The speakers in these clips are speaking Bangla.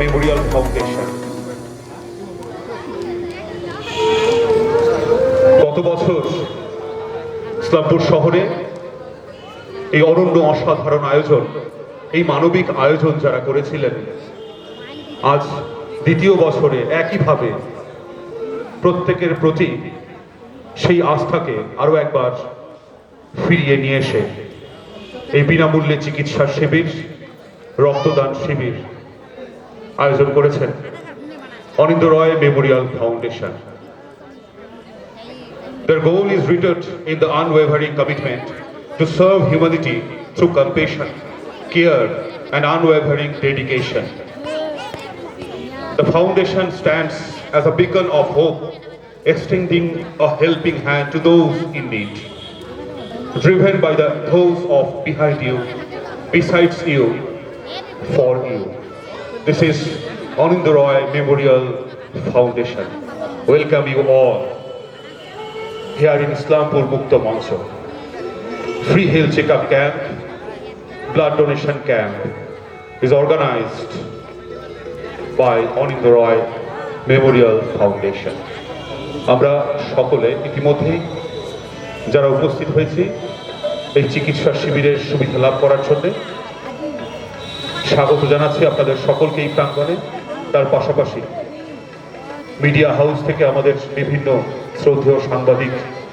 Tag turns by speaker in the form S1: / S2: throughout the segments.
S1: Memorial foundation. গত বছর ইসলামপুর শহরে এই অনন্য অসাধারণ আয়োজন, এই মানবিক আয়োজন যারা করেছিলেন, আজ দ্বিতীয় বছরে একইভাবে প্রত্যেকের প্রতি সেই আস্থাকে আরো একবার ফিরিয়ে নিয়ে এসে এই বিনামূল্যে চিকিৎসা শিবির, রক্তদান শিবির আয়োজন করেছেন Anindya Roy memorial foundation. Their goal is rooted in the unwavering commitment to serve humanity through compassion, care, and unwavering dedication. The foundation stands as a beacon of hope, extending a helping hand to those in need, driven by those of behind you, besides you, for you. This is Anindya Roy Memorial Foundation. Welcome you all here in Islampur Mukta Mancho. Free health checkup camp, blood donation camp is organized by Anindya Roy Memorial Foundation. আমরা সকলে ইতিমধ্যেই যারা উপস্থিত হয়েছি এই চিকিৎসা শিবিরের সুবিধা লাভ করার জন্য স্বাগত জানাচ্ছি আপনাদের সকলকে এই প্রাঙ্গণে। তার পাশাপাশি মিডিয়া হাউস থেকে আমাদের বিভিন্ন শ্রদ্ধেয় সাংবাদিক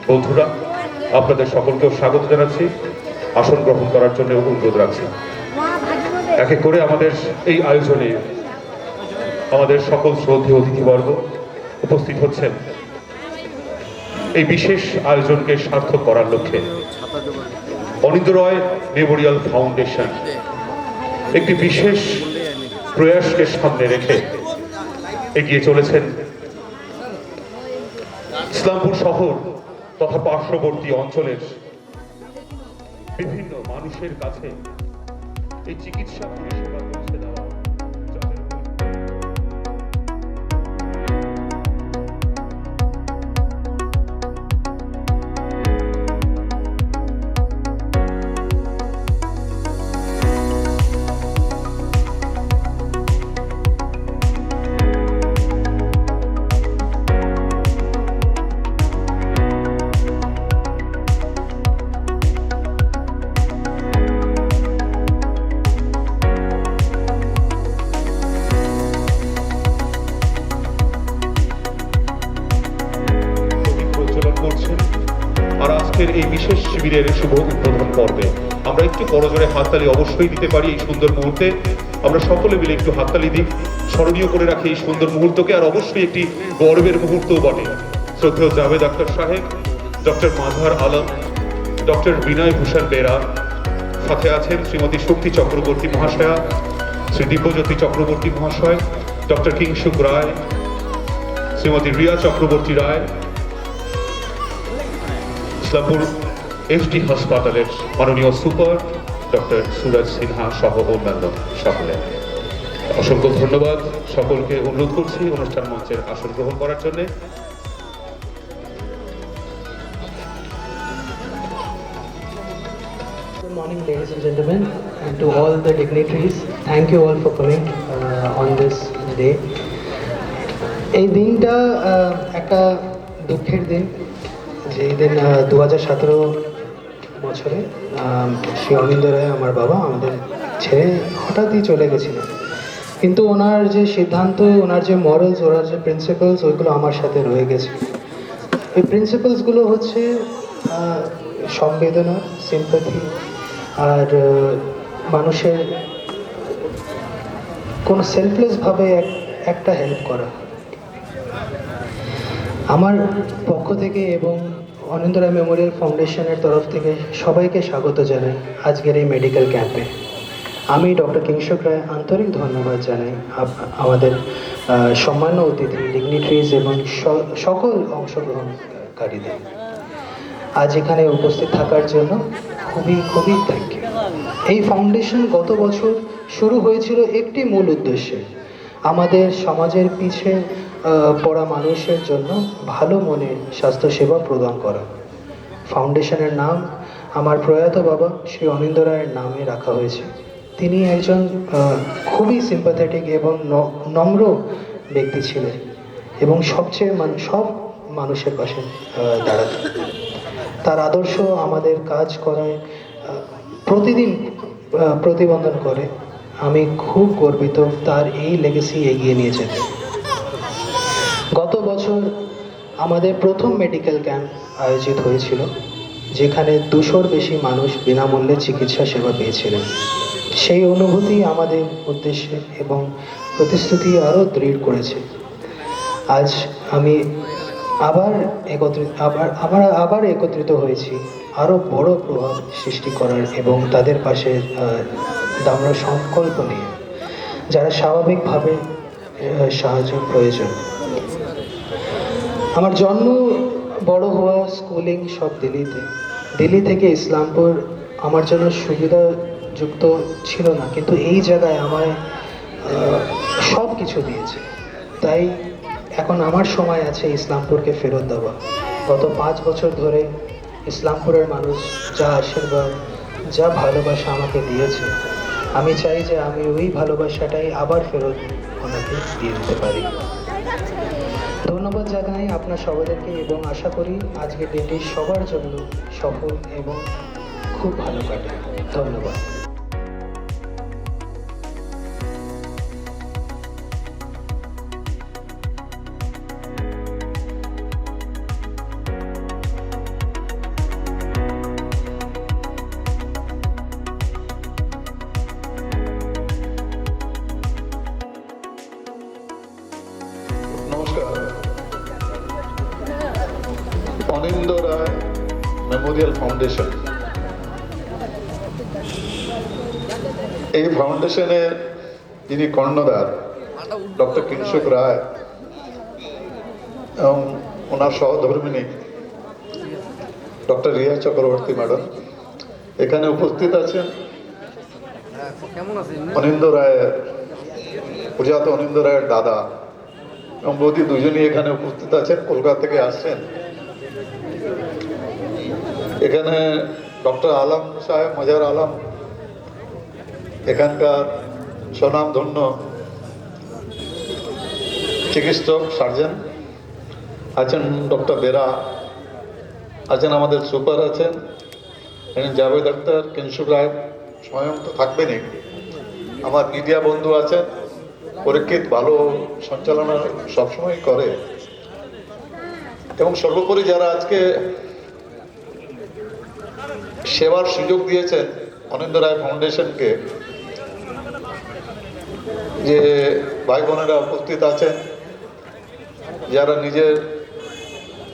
S1: বন্ধুরা, আপনাদের সকলকেও স্বাগত জানাচ্ছি। আসন গ্রহণ করার জন্য অনুরোধ রাখছি। এক এক করে আমাদের এই আয়োজনে আমাদের সকল শ্রদ্ধেয় অতিথিবর্গ উপস্থিত হচ্ছেন এই বিশেষ আয়োজনকে সার্থক করার লক্ষ্যে। অনিন্দ্য রয় মেমোরিয়াল ফাউন্ডেশন একটি বিশেষ প্রয়াসকে সামনে রেখে এগিয়ে চলেছেন ইসলামপুর শহর তথা পার্শ্ববর্তী অঞ্চলের বিভিন্ন মানুষের কাছে এই চিকিৎসা পরিষেবা পৌঁছে দেওয়া। আর আজকের এই বিশেষ শিবিরের শুভ উদ্বোধন পর্বে আমরা একটু করজোড়ে হাততালি অবশ্যই দিতে পারি। এই সুন্দর মুহূর্তে আমরা সকলে মিলে একটু হাততালি দিই, স্মরণীয় করে রাখি এই সুন্দর মুহূর্তকে। আর অবশ্যই একটি গর্বের মুহূর্তও বটে। শ্রদ্ধেয় জাভেদ আখতার সাহেব, ডক্টর মাজহার আলম, ডক্টর বিনয় ভূষণ বেরা, সাথে আছেন শ্রীমতী শক্তি চক্রবর্তী মহাশয়া, শ্রী দিব্যজ্যোতি চক্রবর্তী মহাশয়, ডক্টর কিংসুক রায়, শ্রীমতী রিয়া চক্রবর্তী রায়, ইসলামপুর এসডি হাসপাতালের মাননীয় সুপার ডক্টর সুরজ সিনহা সহ অন্যান্য সকলে অসংখ্য ধন্যবাদ। সকলকে অনুরোধ করছি অনুষ্ঠান মঞ্চের আসন গ্রহণ করার জন্য।
S2: Good morning, ladies and gentlemen, and to all the dignitaries, thank you all for coming on this day. এই দিনটা একটা দুঃখের দিন, যেই দিন 2017 বছরে শ্রী অনিন্দ্য রায় আমার বাবা আমাদের ছেড়ে হঠাৎই চলে গেছিলেন। কিন্তু ওনার যে সিদ্ধান্ত, ওনার যে মরালস, ওনার যে প্রিন্সিপালস, ওইগুলো আমার সাথে রয়ে গেছে। এই প্রিন্সিপালসগুলো হচ্ছে সংবেদনা, সিম্প্যাথি, আর মানুষের কোনো সেলফলেসভাবে একটা হেল্প করা। আমার পক্ষ থেকে এবং অনিন্দ্য রায় মেমোরিয়াল ফাউন্ডেশনের তরফ থেকে সবাইকে স্বাগত জানাই আজকের এই মেডিকেল ক্যাম্পে। আমি ডক্টর কিংসুক রায় আন্তরিক ধন্যবাদ জানাই আমাদের সম্মানীয় অতিথি, ডিগনিটারিজ এবং সকল অংশগ্রহণকারীদের আজ এখানে উপস্থিত থাকার জন্য খুবই থ্যাংক ইউ। এই ফাউন্ডেশন গত বছর শুরু হয়েছিল একটি মূল উদ্দেশ্যে, আমাদের সমাজের পিছে পড়া মানুষের জন্য ভালো মনের স্বাস্থ্যসেবা প্রদান করা। ফাউন্ডেশনের নাম আমার প্রয়াত বাবা শ্রী অনিন্দ্য রায়ের নামে রাখা হয়েছে। তিনি একজন খুবই সিম্পাথেটিক এবং নম্র ব্যক্তি ছিলেন এবং সবচেয়ে সব মানুষের পাশে দাঁড়াতেন। তার আদর্শ আমাদের কাজ করায় প্রতিদিন প্রতিবন্ধন করে। আমি খুব গর্বিত তার এই লেগেসি এগিয়ে নিয়ে যেতে। গত বছর আমাদের প্রথম মেডিকেল ক্যাম্প আয়োজিত হয়েছিল, যেখানে 200-র বেশি মানুষ বিনামূল্যে চিকিৎসা সেবা পেয়েছিলেন। সেই অনুভূতি আমাদের উদ্দেশ্যে এবং প্রতিশ্রুতি আরও দৃঢ় করেছে। আজ আমি আবার একত্রিত হয়েছি আরও বড় প্রভাব সৃষ্টি করার এবং তাদের পাশে দাঁড়ানোর সংকল্প নিয়ে, যারা স্বাভাবিকভাবে সাহায্য প্রয়োজন। আমার জন্ম বড় হওয়া স্কুলিং সব দিল্লিতে। দিল্লি থেকে ইসলামপুর আমার জন্য সুবিধাযুক্ত ছিল না, কিন্তু এই জায়গায় আমায় সব কিছু দিয়েছে। তাই এখন আমার সময় আছে ইসলামপুরকে ফেরত দেওয়া। গত 5 বছর ধরে ইসলামপুরের মানুষ যা আশীর্বাদ, যা ভালোবাসা আমাকে দিয়েছে, আমি চাই যে আমি ওই ভালোবাসাটাই আবার ফেরত ওনাকে দিয়ে দিতে পারি। ধন্যবাদ জানাই আপনার সবাইকে এবং আশা করি আজকের দিনটি সবার জন্য সফল এবং খুব ভালো কাটে। ধন্যবাদ।
S3: নমস্কার। অনিন্দ্য রায় মেমোরিয়াল ফাউন্ডেশন, এই ফাউন্ডেশনের যিনি কর্ণধার ডক্টর কিংশুক রায় এবং ওনার সহধর্মিনী ডক্টর রিয়া চক্রবর্তী ম্যাডাম এখানে উপস্থিত আছেন। অনিন্দ্য রায়ের প্রজাত অনিন্দ্য রায়ের দাদা এবং বৌদি দুজনই এখানে উপস্থিত আছেন, কলকাতা থেকে আসছেন। এখানে ডক্টর আলম সাহেব, মজার আলম, এখানকার স্বনামধন্য চিকিৎসক সার্জন আছেন, ডক্টর বেরা আছেন, আমাদের সুপার আছেন, জাভেদ আক্তার, কিংশুক রায় স্বয়ং তো থাকবেনই, আমার মিডিয়া বন্ধু আছেন, পরীক্ষিত ভালো সঞ্চালনা সবসময় করে, এবং সর্বোপরি যারা আজকে সেবার সুযোগ দিয়েছেন অনিন্দ্য রায় ফাউন্ডেশনকে, যে ভাই বোনেরা উপস্থিত আছেন, যারা নিজের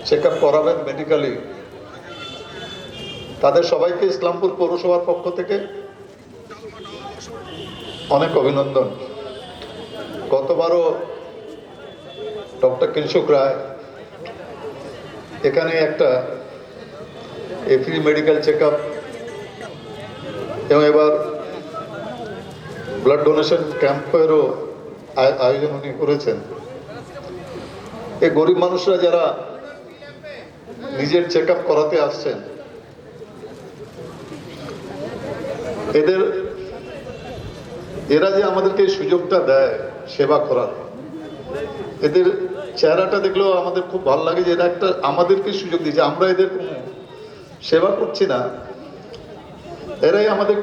S3: চেক আপ করাবেন মেডিকেলি, তাদের সবাইকে ইসলামপুর পৌরসভার পক্ষ থেকে অনেক অভিনন্দন। গতবারও ডক্টর কিংশুক রায় এখানে একটা ফ্রি মেডিকেল চেক আপ এবং এবার ব্লাড ডোনেশন ক্যাম্পেরও আয়োজন উনি করেছেন। এই গরিব মানুষরা যারা নিজের চেক আপ করাতে আসছেন, এরা যে আমাদেরকে এই সুযোগটা দেয় সেবা করার, এদের চেহারাটা দেখলেও আমাদের খুব ভালো লাগে যে এরা একটা আমাদেরকে সুযোগ দিয়েছে। আমরা এদের কোনো সেবা করছি না, এরাই আমাদের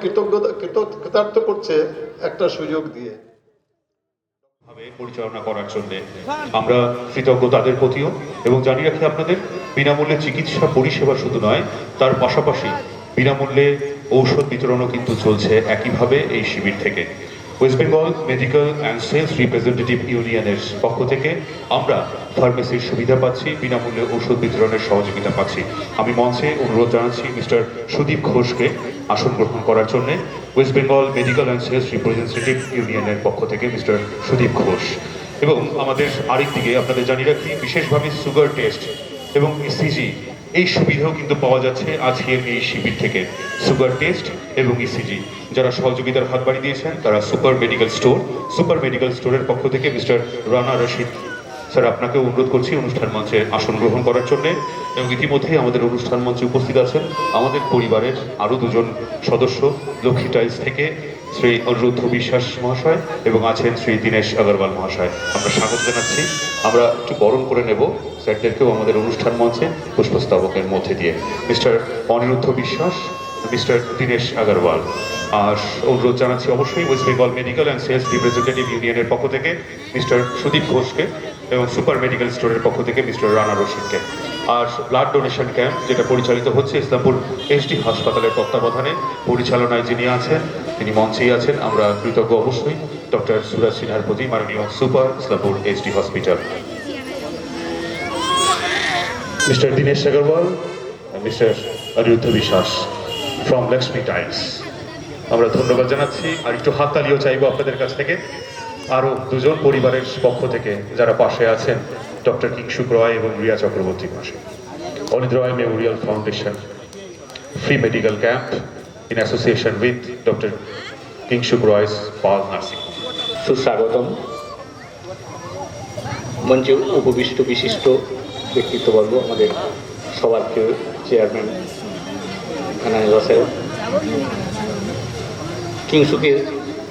S3: কৃতার্থ করছে একটা সুযোগ দিয়ে।
S1: পরিচালনা করার জন্য আমরা কৃতজ্ঞ তাদের প্রতিও, এবং জানিয়ে রাখি আপনাদের, বিনামূল্যে চিকিৎসা পরিষেবা শুধু নয়, তার পাশাপাশি বিনামূল্যে ঔষধ বিতরণও কিন্তু চলছে একইভাবে এই শিবির থেকে। West Bengal medical and sales representative ইউনিয়নের পক্ষ থেকে আমরা ফার্মেসির সুবিধা পাচ্ছি, বিনামূল্যে ওষুধ বিতরণের সহযোগিতা পাচ্ছি। আমি মঞ্চে অনুরোধ জানাচ্ছি মিস্টার সুদীপ ঘোষকে আসন গ্রহণ করার জন্য। West Bengal medical and sales representative ইউনিয়নের পক্ষ থেকে মিস্টার সুদীপ ঘোষ। এবং আমাদের আরেক দিকে আপনাদের জানিয়ে রাখি, বিশেষভাবে সুগার টেস্ট এবং ইসিজি এই সুবিধাও কিন্তু পাওয়া যাচ্ছে আজকের এই শিবির থেকে। সুগার টেস্ট এবং ইসিজি যারা সহযোগিতার হাত বাড়িয়ে দিয়েছেন তারা সুপার মেডিকেল স্টোরের পক্ষ থেকে মিস্টার রানা রশিদ স্যার, আপনাকে অনুরোধ করছি অনুষ্ঠান মঞ্চে আসন গ্রহণ করার জন্য। এবং ইতিমধ্যেই আমাদের অনুষ্ঠান মঞ্চে উপস্থিত আছেন আমাদের পরিবারের আরও দুজন সদস্য, লক্ষ্মী টাইলস থেকে শ্রী অনিরুদ্ধ বিশ্বাস মহাশয় এবং আছেন শ্রী দীনেশ আগরওয়াল মহাশয়। আমরা স্বাগত জানাচ্ছি। আমরা একটু বরণ করে নেব স্যারদেরকেও আমাদের অনুষ্ঠান মঞ্চে পুষ্পস্তবকের মধ্যে দিয়ে। মিস্টার অনিরুদ্ধ বিশ্বাস, মিস্টার দীনেশ আগরওয়াল। আর অনুরোধ জানাচ্ছি অবশ্যই West Bengal medical and sales representative ইউনিয়নের পক্ষ থেকে মিস্টার সুদীপ ঘোষকে এবং সুপার মেডিকেল স্টোরের পক্ষ থেকে মিস্টার রানা রশিদকে। আর ব্লাড ডোনেশন ক্যাম্প যেটা পরিচালিত হচ্ছে ইসলামপুর এসডি হাসপাতালের তত্ত্বাবধানে, পরিচালনায় যিনি আছেন তিনি মঞ্চেই আছেন। আমরা কৃতজ্ঞ অবশ্যই ডক্টর সুরাজ সিনহার প্রতি, মাননীয় super Islampur SD hospital. Mister Dinesh Agarwal, mister Aniruddha Biswas from Lakshmi Times. আমরা ধন্যবাদ জানাচ্ছি। আর একটু হাততালিও চাইবো আপনাদের কাছ থেকে। আরও দুজন পরিবারের পক্ষ থেকে যারা পাশে আছেন, ডক্টর কিংশুক রয় এবং রিয়া চক্রবর্তী পাশে। Anindra Ray memorial foundation free medical camp in association with doctor Kinshuk Roy's Pal nursing.
S4: সুস্বাগতম। মঞ্চে উপবিষ্ট বিশিষ্ট ব্যক্তিত্ববর্গ, আমাদের সবার প্রিয় চেয়ারম্যান আনায়ুল্লাহ স্যার, কিংশুকের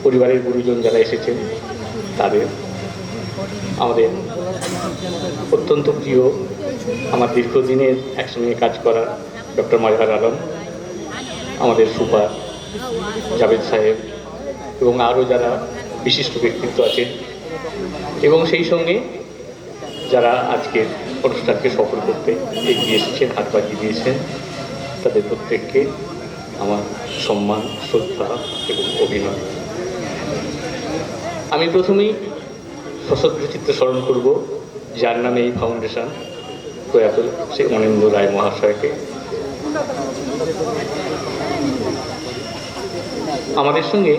S4: পরিবারের গুরুজন যারা এসেছেন তাদের, আমাদের অত্যন্ত প্রিয়, আমার দীর্ঘদিনের একসঙ্গে কাজ করা ডক্টর মাজহার আলম, আমাদের সুপার জাভেদ সাহেব এবং আরও যারা বিশিষ্ট ব্যক্তিত্ব আছেন, এবং সেই সঙ্গে যারা আজকের অনুষ্ঠানকে সফল করতে এগিয়ে এসেছেন, হাত বাজিয়ে দিয়েছেন, তাদের প্রত্যেককে আমার সম্মান, শ্রদ্ধা এবং অভিনন্দন। আমি প্রথমেই সশস্ত্র চিত্তে স্মরণ করব যার নামে এই ফাউন্ডেশন, প্রয়াত শ্রী অনিন্দ্র রায় মহাশয়কে। আমাদের সঙ্গে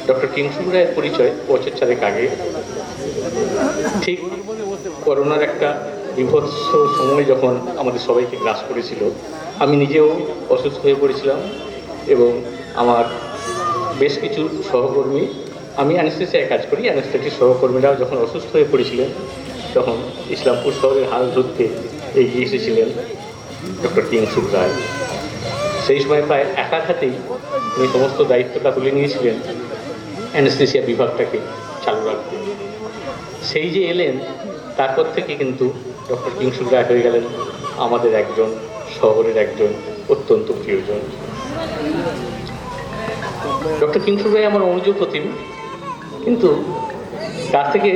S4: ডক্টর কিংশুক রায়ের পরিচয় বছর চারেক আগে, ঠিক করোনার একটা বিভৎস সময় যখন আমাদের সবাইকে গ্রাস করেছিল। আমি নিজেও অসুস্থ হয়ে পড়েছিলাম এবং আমার বেশ কিছু সহকর্মী, আমি অ্যানেস্থেসিয়ায় কাজ করি, অ্যানেস্থেটিক সহকর্মীরাও যখন অসুস্থ হয়ে পড়েছিলেন তখন ইসলামপুর শহরের হাল ধরতে এগিয়ে এসেছিলেন ডক্টর কিংশুক রায়। সেই সময় প্রায় একার হাতেই উনি সমস্ত দায়িত্বটা তুলে নিয়েছিলেন অ্যানেস্থেসিয়া বিভাগটাকে চালু রাখতে। সেই যে এলেন, তারপর থেকে কিন্তু ডক্টর কিংশুক রায় হয়ে গেলেন আমাদের একজন শহরের একজন অত্যন্ত প্রিয়জন। ডক্টর কিংশুক রায় আমার অনুজ প্রতিম, কিন্তু তার থেকে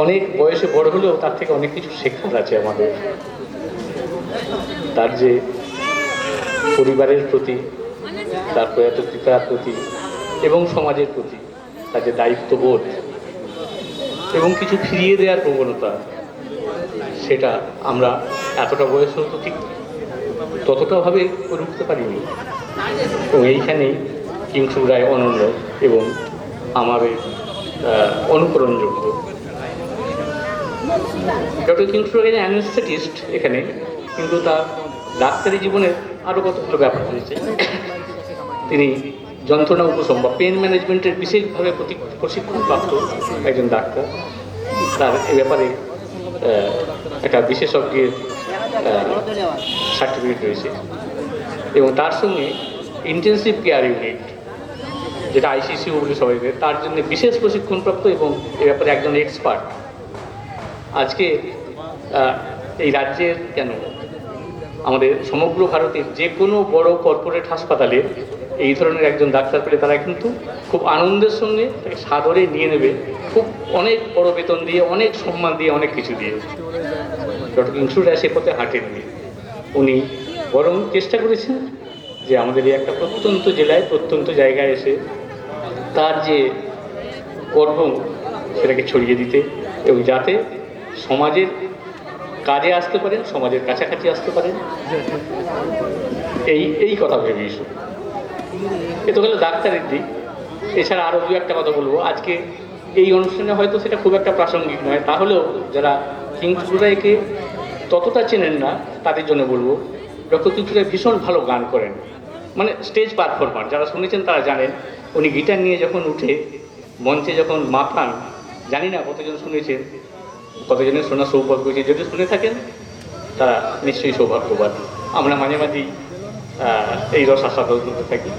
S4: অনেক বয়সে বড় হলেও তার থেকে অনেক কিছু শেখার আছে আমাদের। তার যে পরিবারের প্রতি, তার প্রয়াত পিতার প্রতি এবং সমাজের প্রতি তার যে দায়িত্ববোধ এবং কিছু ফিরিয়ে দেওয়ার প্রবণতা, সেটা আমরা এতটা বয়স হতো ঠিক ততটাভাবে করে উঠতে পারিনি। এবং এইখানেই কিংশুক রায় অনন্য এবং আমাদের অনুকরণযোগ্য। ডক্টর কিংশুক রায় অ্যানেস্থেটিস্ট এখানে, কিন্তু তার ডাক্তারি জীবনের আরও কতগুলো ব্যাপার রয়েছে। তিনি যন্ত্রণা উপশম বা পেন ম্যানেজমেন্টের বিশেষভাবে প্রশিক্ষণপ্রাপ্ত একজন ডাক্তার। তার এ ব্যাপারে একটা বিশেষজ্ঞের সার্টিফিকেট রয়েছে এবং তার সঙ্গে ইন্টেন্সিভ কেয়ার ইউনিট, যেটা আইসিসিউ বলে সবাই, তার জন্য বিশেষ প্রশিক্ষণপ্রাপ্ত এবং এ ব্যাপারে একজন এক্সপার্ট। আজকে এই রাজ্যের কেন, আমাদের সমগ্র ভারতের যে কোনো বড় কর্পোরেট হাসপাতালে এই ধরনের একজন ডাক্তার পেলে তারা কিন্তু খুব আনন্দের সঙ্গে তাকে সাদরে নিয়ে নেবে, খুব অনেক বড় বেতন দিয়ে, অনেক সম্মান দিয়ে, অনেক কিছু দিয়ে। ডক্টর কিংশুক রায় সে পথে হাঁটেননি। উনি বরং চেষ্টা করেছেন যে আমাদের এই একটা প্রত্যন্ত জেলায়, প্রত্যন্ত জায়গায় এসে তার যে কর্ম সেটাকে ছড়িয়ে দিতে এবং যাতে সমাজের কাজে আসতে পারেন, সমাজের কাছাকাছি আসতে পারেন, এই কথা ভেবে ইস্যু। এ তো হলো ডাক্তারের দিক। এছাড়া আরও দু একটা কথা বলবো। আজকে এই অনুষ্ঠানে হয়তো সেটা খুব একটা প্রাসঙ্গিক নয়, তাহলেও যারা কিংশুক রায়কে ততটা চেনেন না তাদের জন্য বলবো, ডক্টর কিংশুক রায় ভীষণ ভালো গান করেন, মানে স্টেজ পারফর্মার। যারা শুনেছেন তারা জানেন, উনি গিটার নিয়ে যখন উঠে মঞ্চে যখন মাতান, জানি না কতজন শুনেছেন, কতজনের শোনা সৌভাগ্য হয়েছে। যদি শুনে থাকেন তারা নিশ্চয়ই সৌভাগ্যবান। আমরা মাঝে মাঝেই এই রস আস্বাদন করতে থাকি।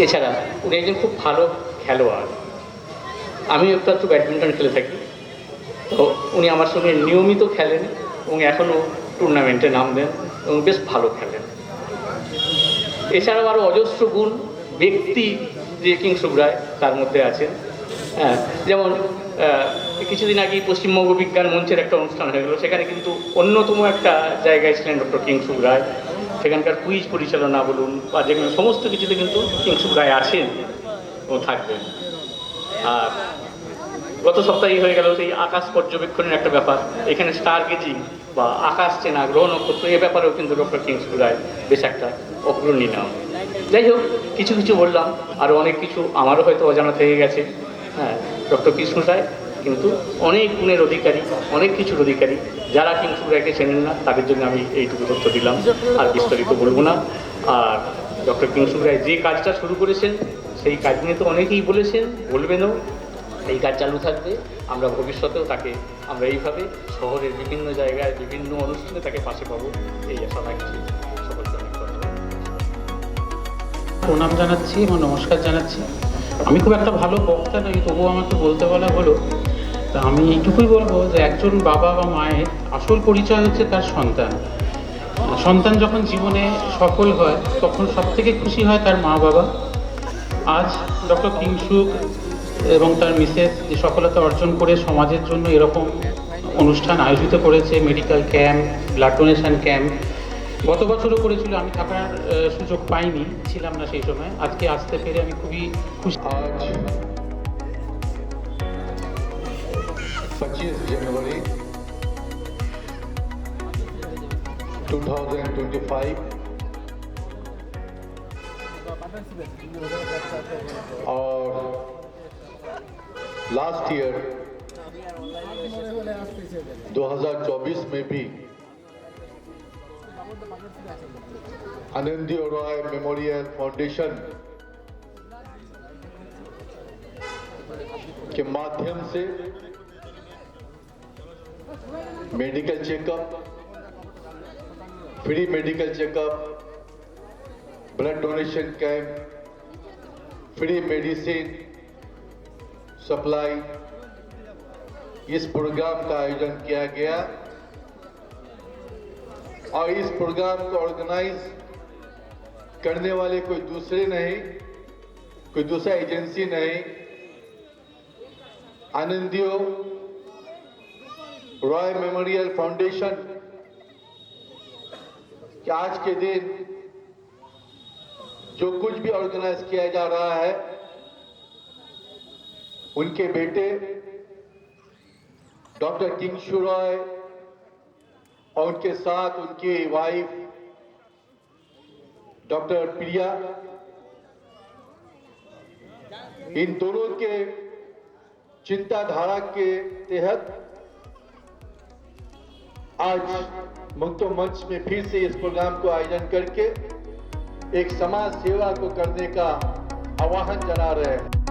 S4: এছাড়া উনি একজন খুব ভালো খেলোয়াড়। আমি একটু ব্যাডমিন্টন খেলে থাকি, তো উনি আমার সঙ্গে নিয়মিত খেলেন এবং এখনও টুর্নামেন্টে নাম দেন এবং বেশ ভালো খেলেন। এছাড়াও আরও অজস্র গুণ ব্যক্তি যে কিংশুক রায় তার মধ্যে আছেন। হ্যাঁ, যেমন কিছুদিন আগেই পশ্চিমবঙ্গ বিজ্ঞান মঞ্চের একটা অনুষ্ঠান হয়ে গেল, সেখানে কিন্তু অন্যতম একটা জায়গায় ছিলেন ডক্টর কিংশুক রায়। সেখানকার কুইজ পরিচালনা বলুন বা যেগুলো সমস্ত কিছুতে কিন্তু কিংশুক রায় আছেন এবং থাকবেন। আর গত সপ্তাহে হয়ে গেল সেই আকাশ পর্যবেক্ষণের একটা ব্যাপার, এখানে স্টার গেজিং বা আকাশ চেনা, গ্রহ নক্ষত্র, এ ব্যাপারেও কিন্তু ডক্টর কিংশুক রায় বেশ একটা অগ্রণী নাম। যাই হোক, কিছু কিছু বললাম, আরও অনেক কিছু আমারও হয়তো অজানা থেকে গেছে। হ্যাঁ, ডক্টর কিংশুক রায় কিন্তু অনেক গুণের অধিকারী, অনেক কিছুর অধিকারী। যারা কিংশুক রায়কে চেনেন না তাদের জন্য আমি এইটুকু তথ্য দিলাম, আর বিস্তারিত বলবো না। আর ডক্টর কিংশুক রায় যে কাজটা শুরু করেছেন সেই কাজ নিয়ে তো অনেকেই বলেছেন, বলবেনও। এই কাজ চালু থাকবে, আমরা ভবিষ্যতেও তাকে আমরা এইভাবে শহরের বিভিন্ন জায়গায় বিভিন্ন অনুষ্ঠানে তাকে পাশে পাবো, এই আশা রাখছি। সকলকে অনেক ধন্যবাদ।
S5: প্রণাম জানাচ্ছি এবং নমস্কার জানাচ্ছি। আমি খুব একটা ভালো বক্তা নই, তবুও আমাকে বলতে বলা হলো। তা আমি এইটুকুই বলবো যে একজন বাবা বা মায়ের আসল পরিচয় হচ্ছে তার সন্তান। সন্তান যখন জীবনে সফল হয় তখন সবথেকে খুশি হয় তার মা বাবা। আজ ডক্টর কিংশুক এবং তার মিসেস যে সফলতা অর্জন করে সমাজের জন্য এরকম অনুষ্ঠান আয়োজিত করেছে, medical camp, blood donation camp, গত বছরও করেছিল। আমি থাকার সুযোগ পাইনি, ছিলাম না সেই সময়। আজকে আসতে পেরে আমি খুবই খুশি।
S3: आज 25 जनवरी 2025 और लास्ट ईयर 2024 में भी आनंदी रॉय मेमोरियल फाउंडेशन के माध्यम से medical checkup, free medical checkup, blood donation camp, free medicine supply, इस प्रोग्राम का आयोजन किया गया। और इस प्रोग्राम को ऑर्गेनाइज करने वाले कोई दूसरे नहीं, कोई दूसरा एजेंसी नहीं, आनंदियो रॉय मेमोरियल फाउंडेशन कि आज के दिन जो कुछ भी ऑर्गेनाइज किया जा रहा है, उनके बेटे डॉक्टर किंशुक रॉय और उनके साथ उनकी वाइफ डॉक्टर प्रिया, इन दोनों के चिंताधारा के तहत आज मुक्तो मंच में फिर से इस प्रोग्राम को आयोजन करके एक समाज सेवा को करने का आह्वान जना रहे हैं।